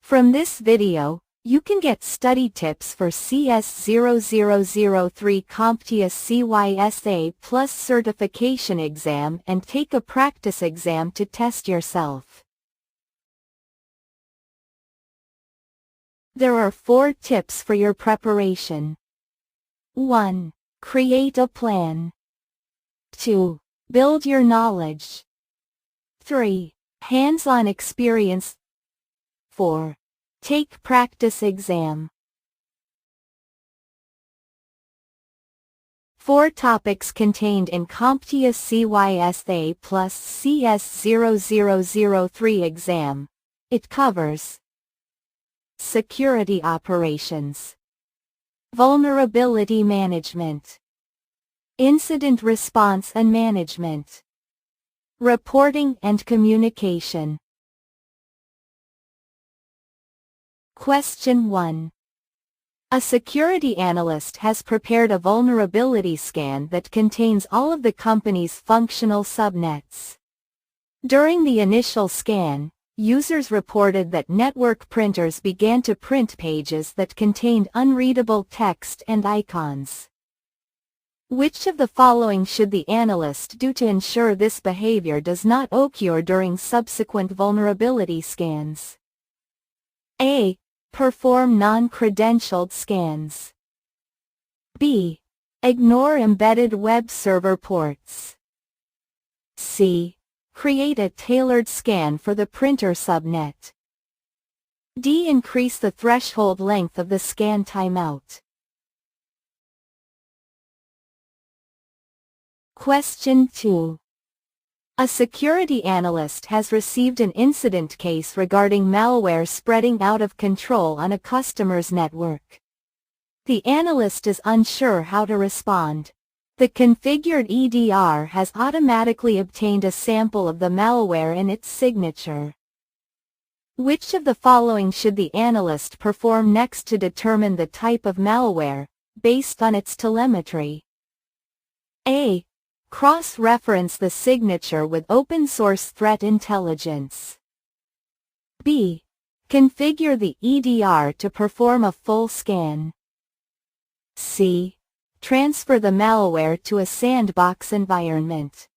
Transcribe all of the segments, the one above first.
From this video, you can get study tips for CS0-003 CompTIA CySA Plus certification exam and take a practice exam to test yourself. There are 4 tips for your preparation. 1. Create a plan. 2. Build your knowledge. 3. Hands-on experience. 4. Take practice exam. 4 topics contained in CompTIA CySA Plus CS0-003 exam. It covers security operations, vulnerability management, incident response and management, reporting and communication. Question 1. A security analyst has prepared a vulnerability scan that contains all of the company's functional subnets. During the initial scan, users reported that network printers began to print pages that contained unreadable text and icons. Which of the following should the analyst do to ensure this behavior does not occur during subsequent vulnerability scans? A. Perform non-credentialed scans. B. Ignore embedded web server ports. C. Create a tailored scan for the printer subnet. D. Increase the threshold length of the scan timeout. Question 2. A security analyst has received an incident case regarding malware spreading out of control on a customer's network. The analyst is unsure how to respond. The configured EDR has automatically obtained a sample of the malware and its signature. Which of the following should the analyst perform next to determine the type of malware, based on its telemetry? A. Cross-reference the signature with open-source threat intelligence. B. Configure the EDR to perform a full scan. C. Transfer the malware to a sandbox environment.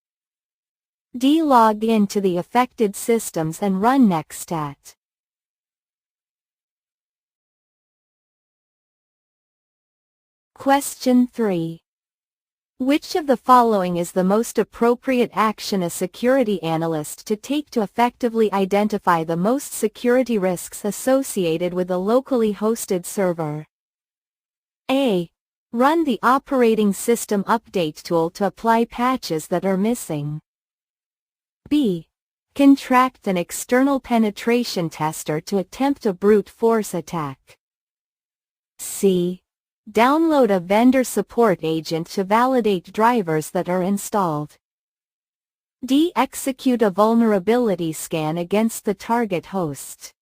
D. Log in to the affected systems and run nextstat. Question 3. Which of the following is the most appropriate action a security analyst to take to effectively identify the most security risks associated with a locally hosted server? A. Run the operating system update tool to apply patches that are missing. B. Contract an external penetration tester to attempt a brute force attack. C. Download a vendor support agent to validate drivers that are installed. D. Execute a vulnerability scan against the target host.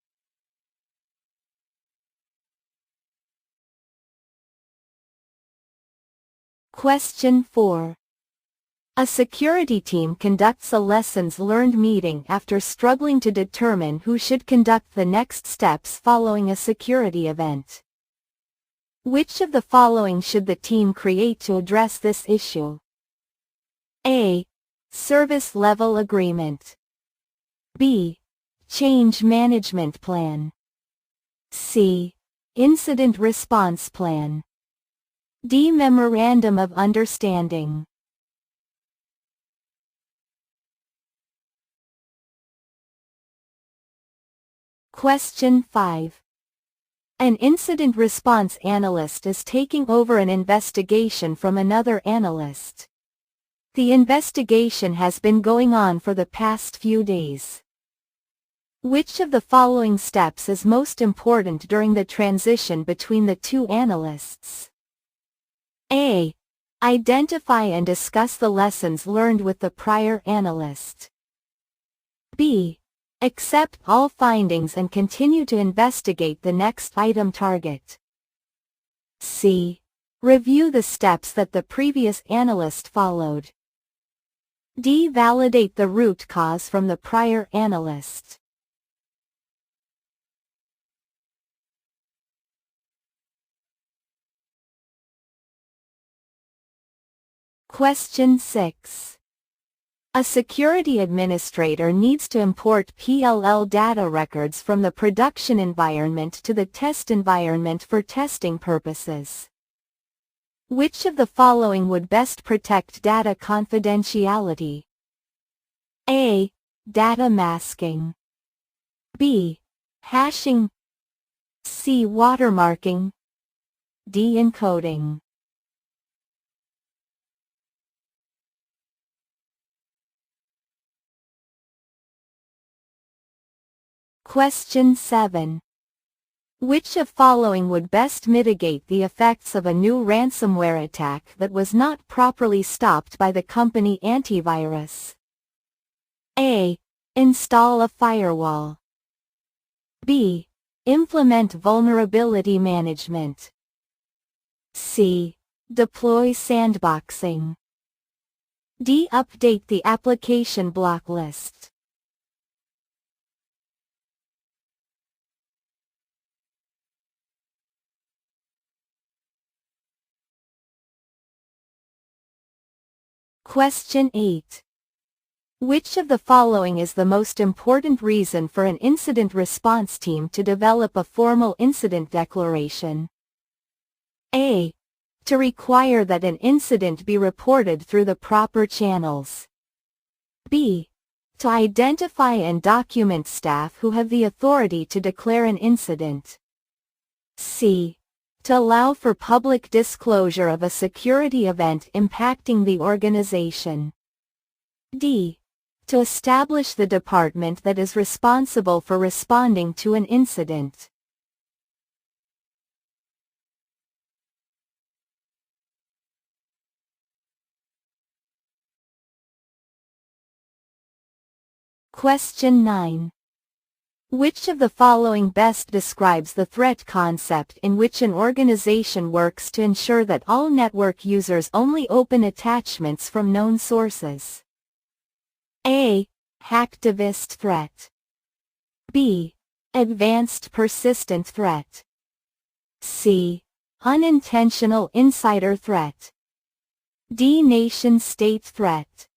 Question 4. A security team conducts a lessons learned meeting after struggling to determine who should conduct the next steps following a security event. Which of the following should the team create to address this issue? A. Service level agreement. B. Change management plan. C. Incident response plan. D. Memorandum of understanding. Question 5. An incident response analyst is taking over an investigation from another analyst. The investigation has been going on for the past few days. Which of the following steps is most important during the transition between the two analysts? A. Identify and discuss the lessons learned with the prior analyst. B. Accept all findings and continue to investigate the next item target. C. Review the steps that the previous analyst followed. D. Validate the root cause from the prior analyst. Question 6. A security administrator needs to import PLL data records from the production environment to the test environment for testing purposes. Which of the following would best protect data confidentiality? A. Data masking. B. Hashing. C. Watermarking. D. Encoding. Question 7. Which of following would best mitigate the effects of a new ransomware attack that was not properly stopped by the company antivirus? A. Install a firewall. B. Implement vulnerability management. C. Deploy sandboxing. D. Update the application block list. Question 8. Which of the following is the most important reason for an incident response team to develop a formal incident declaration? A. To require that an incident be reported through the proper channels. B. To identify and document staff who have the authority to declare an incident. C. To allow for public disclosure of a security event impacting the organization. D. To establish the department that is responsible for responding to an incident. Question 9. Which of the following best describes the threat concept in which an organization works to ensure that all network users only open attachments from known sources? A. Hacktivist threat. B. Advanced persistent threat. C. Unintentional insider threat. D. Nation-state threat.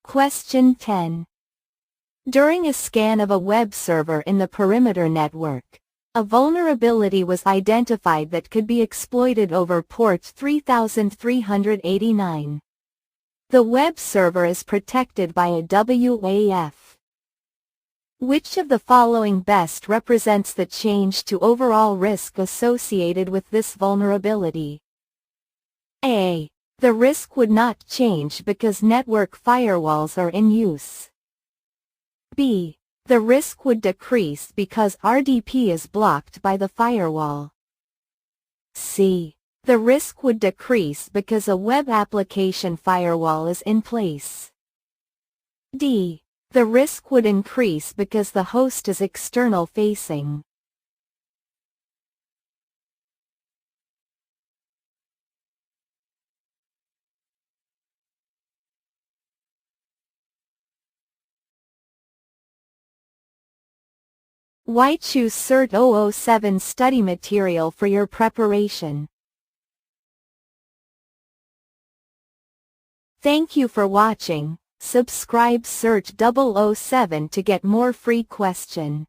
Question 10. During a scan of a web server in the perimeter network, a vulnerability was identified that could be exploited over port 3389. The web server is protected by a WAF. Which of the following best represents the change to overall risk associated with this vulnerability? A. The risk would not change because network firewalls are in use. B. The risk would decrease because RDP is blocked by the firewall. C. The risk would decrease because a web application firewall is in place. D. The risk would increase because the host is external facing. Why choose CERT 007 study material for your preparation? Thank you for watching. Subscribe CERT 007 to get more free question.